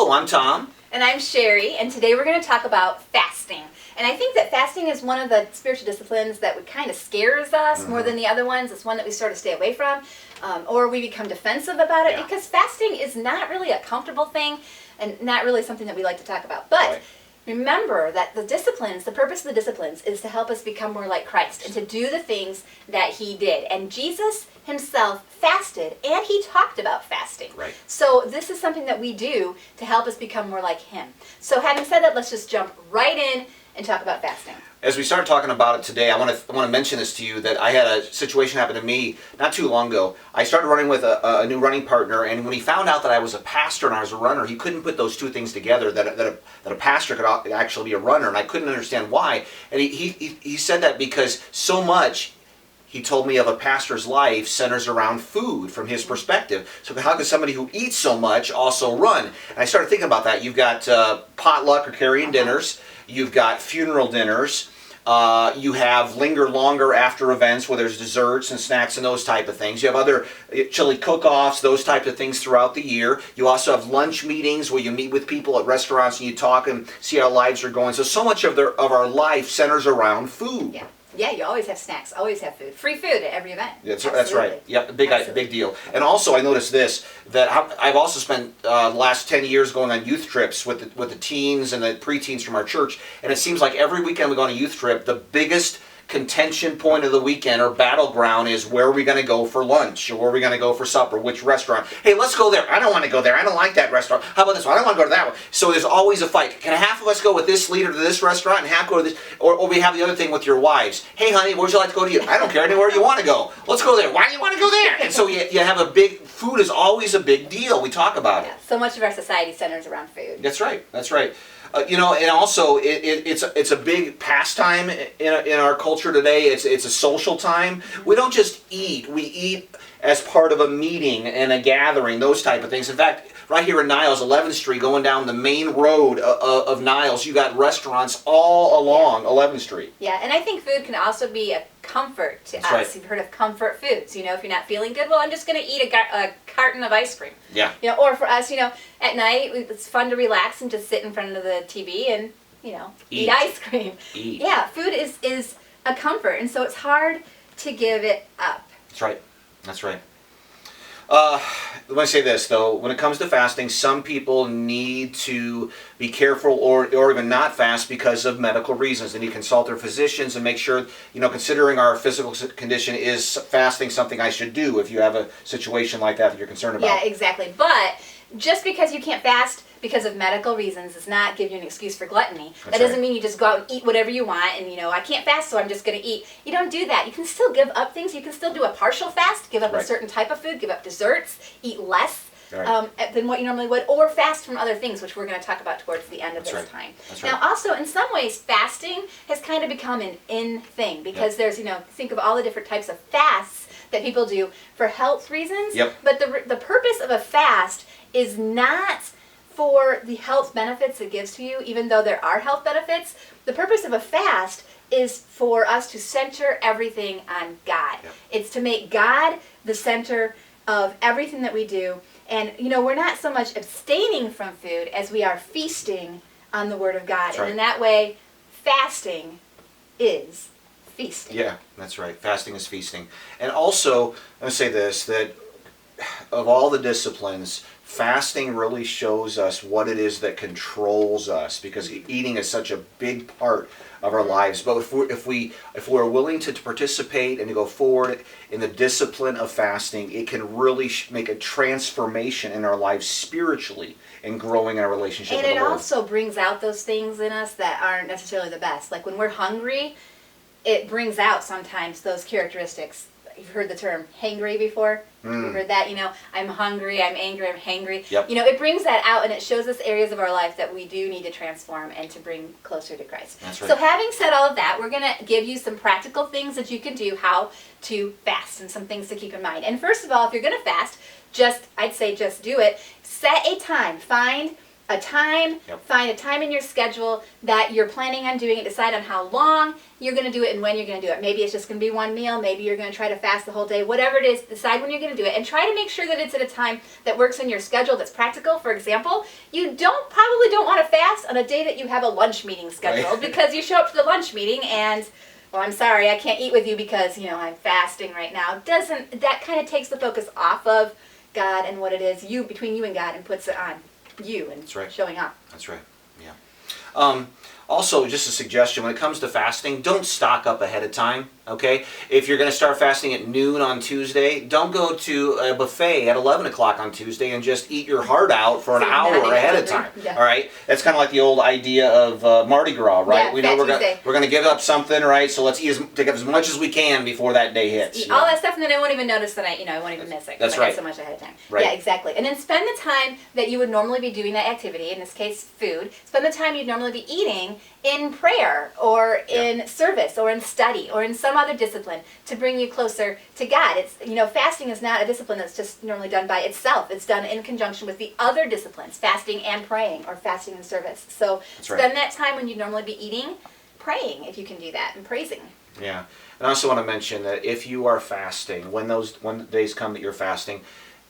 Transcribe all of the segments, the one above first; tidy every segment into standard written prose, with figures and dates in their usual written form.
Hello, I'm Tom. And I'm Cheri, and today we're going to talk about fasting. And I think that fasting is one of the spiritual disciplines that would kind of scares us more than the other ones. It's one that we sort of stay away from, or we become defensive about it, because fasting is not really a comfortable thing and not really something that we like to talk about. But remember that the purpose of the disciplines is to help us become more like Christ and to do the things that he did. And Jesus himself fasted, and he talked about fasting. Right. So this is something that we do to help us become more like him. So having said that, let's just jump right in and talk about fasting. As we start talking about it today, I want to mention this to you, that I had a situation happen to me not too long ago. I started running with a new running partner, and when he found out that I was a pastor and I was a runner, he couldn't put those two things together, that a pastor could actually be a runner, and I couldn't understand why. And he said that because so much, he told me, of a pastor's life centers around food from his perspective. So how could somebody who eats so much also run? And I started thinking about that. You've got potluck or carrying dinners. You've got funeral dinners. You have linger longer after events where there's desserts and snacks and those type of things. You have other chili cook-offs, those type of things throughout the year. You also have lunch meetings where you meet with people at restaurants and you talk and see how lives are going. So much of our life centers around food. Yeah. Yeah, you always have snacks, always have food. Free food at every event. That's right. Yep, big deal. And also, I noticed this, that I've also spent the last 10 years going on youth trips with the teens and the preteens from our church, and it seems like every weekend we go on a youth trip, the biggest contention point of the weekend or battleground is where are we going to go for lunch, or where are we going to go for supper, which restaurant. Hey, let's go there. I don't want to go there. I don't like that restaurant. How about this one? I don't want to go to that one. So there's always a fight. Can half of us go with this leader to this restaurant and half go to this? Or we have the other thing with your wives. Hey, honey, where'd you like to go to eat? I don't care. Anywhere you want to go. Let's go there. Why do you want to go there? And so you have a big, food is always a big deal. We talk about it. So much of our society centers around food. That's right. That's right. And also it's a big pastime in our culture today. It's a social time. We don't just eat. We eat as part of a meeting and a gathering, those type of things. In fact, right here in Niles, 11th Street, going down the main road of Niles, you got restaurants all along 11th Street. Yeah, and I think food can also be a comfort to us. Right. You've heard of comfort foods. If you're not feeling good, well, I'm just going to eat a carton of ice cream. Yeah. Or for us, at night, it's fun to relax and just sit in front of the TV and, eat ice cream. Eat. Yeah, food is a comfort, and so it's hard to give it up. That's right. That's right. Let me say this, though. When it comes to fasting, some people need to be careful or even not fast because of medical reasons. They need to consult their physicians and make sure, considering our physical condition, is fasting something I should do if you have a situation like that you're concerned about. Yeah, exactly. But just because you can't fast because of medical reasons does not give you an excuse for gluttony. That doesn't mean you just go out and eat whatever you want and, I can't fast, so I'm just going to eat. You don't do that. You can still give up things. You can still do a partial fast, give up a certain type of food, give up desserts, eat less than what you normally would, or fast from other things, which we're going to talk about towards the end of this time. Now, also, in some ways, fasting has kind of become an in thing because there's, think of all the different types of fasts that people do for health reasons. But the purpose of a fast is not for the health benefits it gives to you, even though there are health benefits. The purpose of a fast is for us to center everything on God. It's to make God the center of everything that we do. And, we're not so much abstaining from food as we are feasting on the Word of God. And in that way, fasting is feasting. Yeah, that's right. Fasting is feasting. And also, I'm going to say this, that of all the disciplines, fasting really shows us what it is that controls us, because eating is such a big part of our lives. But if we're willing to participate and to go forward in the discipline of fasting, it can really make a transformation in our lives spiritually and growing our relationship with the Lord. And it also brings out those things in us that aren't necessarily the best. Like when we're hungry, it brings out sometimes those characteristics. You've heard the term hangry before? You've heard that, I'm hungry, I'm angry, I'm hangry. It brings that out, and it shows us areas of our life that we do need to transform and to bring closer to Christ. That's right. So having said all of that, we're going to give you some practical things that you can do how to fast and some things to keep in mind. And first of all, if you're going to fast, I'd say just do it. Set a time. Find a time, find a time in your schedule that you're planning on doing it, decide on how long you're going to do it and when you're going to do it. Maybe it's just going to be one meal, maybe you're going to try to fast the whole day, whatever it is, decide when you're going to do it and try to make sure that it's at a time that works in your schedule that's practical. For example, you probably don't want to fast on a day that you have a lunch meeting scheduled because you show up to the lunch meeting and, well, I'm sorry, I can't eat with you because, I'm fasting right now. That kind of takes the focus off of God and what it is between you and God and puts it on you and showing up. That's right. Yeah. Also, just a suggestion, when it comes to fasting, don't stock up ahead of time, okay? If you're going to start fasting at noon on Tuesday, don't go to a buffet at 11 o'clock on Tuesday and just eat your heart out for an hour ahead of time, all right? That's kind of like the old idea of Mardi Gras, right? Yeah, we know we're going to give up something, right? So let's take up as much as we can before that day hits. Eat all that stuff, and then I won't even notice that I won't even miss it. That's right. I had so much ahead of time. Right. Yeah, exactly. And then spend the time that you would normally be doing that activity, in this case, food, spend the time you'd normally be eating in prayer or in service or in study or in some other discipline to bring you closer to God. It's fasting is not a discipline that's just normally done by itself. It's done in conjunction with the other disciplines, fasting and praying or fasting and service. So spend that time when you'd normally be eating, praying if you can do that, and praising. Yeah. And I also want to mention that if you are fasting, when the days come that you're fasting,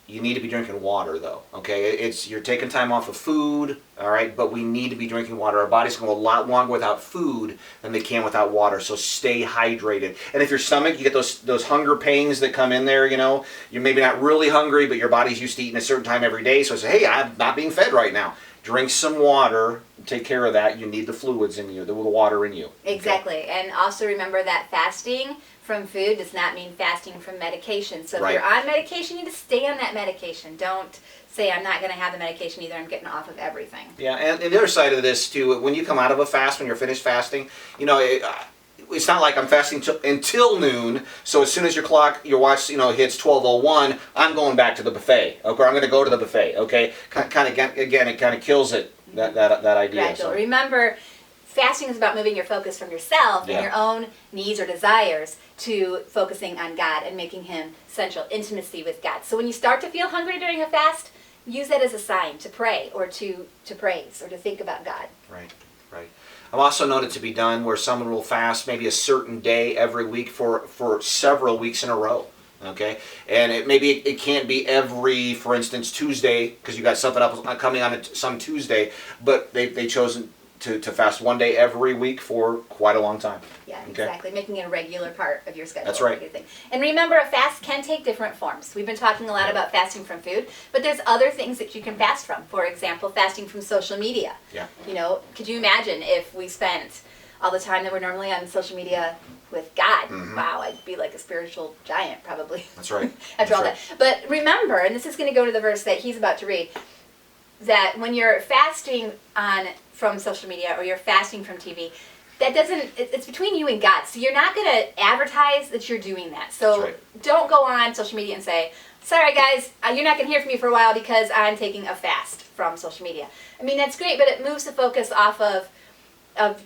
you need to be drinking water, though, okay? You're taking time off of food, all right? But we need to be drinking water. Our bodies can go a lot longer without food than they can without water, so stay hydrated. And if your stomach, you get those hunger pains that come in there, you're maybe not really hungry, but your body's used to eating a certain time every day, so say, hey, I'm not being fed right now. Drink some water. Take care of that. You need the fluids in you, the water in you. Exactly. Okay? And also remember that fasting from food does not mean fasting from medication. So if you're on medication, you need to stay on that medication. Don't say, I'm not going to have the medication either. I'm getting off of everything. Yeah, and the other side of this, too, when you come out of a fast, when you're finished fasting, it's not like I'm fasting until noon, so as soon as your watch, hits 12:01, I'm going back to the buffet, okay? I'm going to go to the buffet, okay? It kind of kills it, that idea. Gradual. So. Remember, fasting is about moving your focus from yourself and your own needs or desires to focusing on God and making Him central, intimacy with God. So when you start to feel hungry during a fast, use that as a sign to pray or to praise or to think about God. Right. I've also known it to be done where someone will fast maybe a certain day every week for several weeks in a row. Okay, and it can't be every, for instance, Tuesday because you got something up coming on some Tuesday, but they've chosen to fast one day every week for quite a long time. Yeah, exactly. Making it a regular part of your schedule. That's right. And remember, a fast can take different forms. We've been talking a lot about fasting from food, but there's other things that you can fast from. For example, fasting from social media. Yeah. Could you imagine if we spent all the time that we're normally on social media with God? Mm-hmm. Wow, I'd be like a spiritual giant probably. That's right. After all that. But remember, and this is going to go to the verse that he's about to read, that when you're fasting from social media or you're fasting from TV, it's between you and God. So you're not going to advertise that you're doing that. So don't go on social media and say, sorry guys, you're not going to hear from me for a while because I'm taking a fast from social media. I mean, that's great, but it moves the focus off of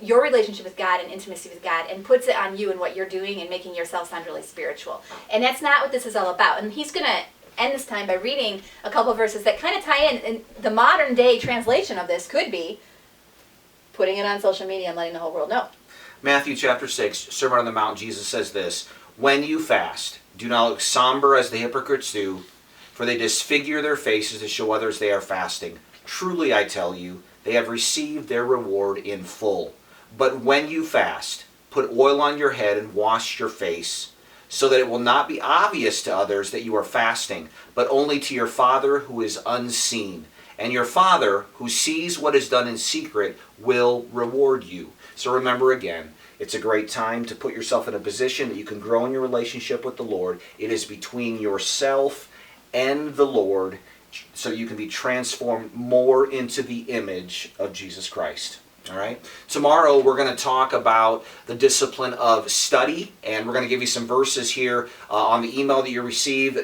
your relationship with God and intimacy with God and puts it on you and what you're doing and making yourself sound really spiritual. And that's not what this is all about. And he's going to end this time by reading a couple of verses that kind of tie in. And the modern day translation of this could be putting it on social media and letting the whole world know. Matthew chapter 6, Sermon on the Mount, Jesus says this, when you fast, do not look somber as the hypocrites do, for they disfigure their faces to show others they are fasting. Truly I tell you, they have received their reward in full. But when you fast, put oil on your head and wash your face, so that it will not be obvious to others that you are fasting, but only to your Father who is unseen. And your Father, who sees what is done in secret, will reward you. So remember again, it's a great time to put yourself in a position that you can grow in your relationship with the Lord. It is between yourself and the Lord, so you can be transformed more into the image of Jesus Christ. All right. Tomorrow we're going to talk about the discipline of study, and we're going to give you some verses here on the email that you receive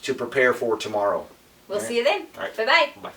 to prepare for tomorrow. We'll see you then. All right. Bye-bye. Bye.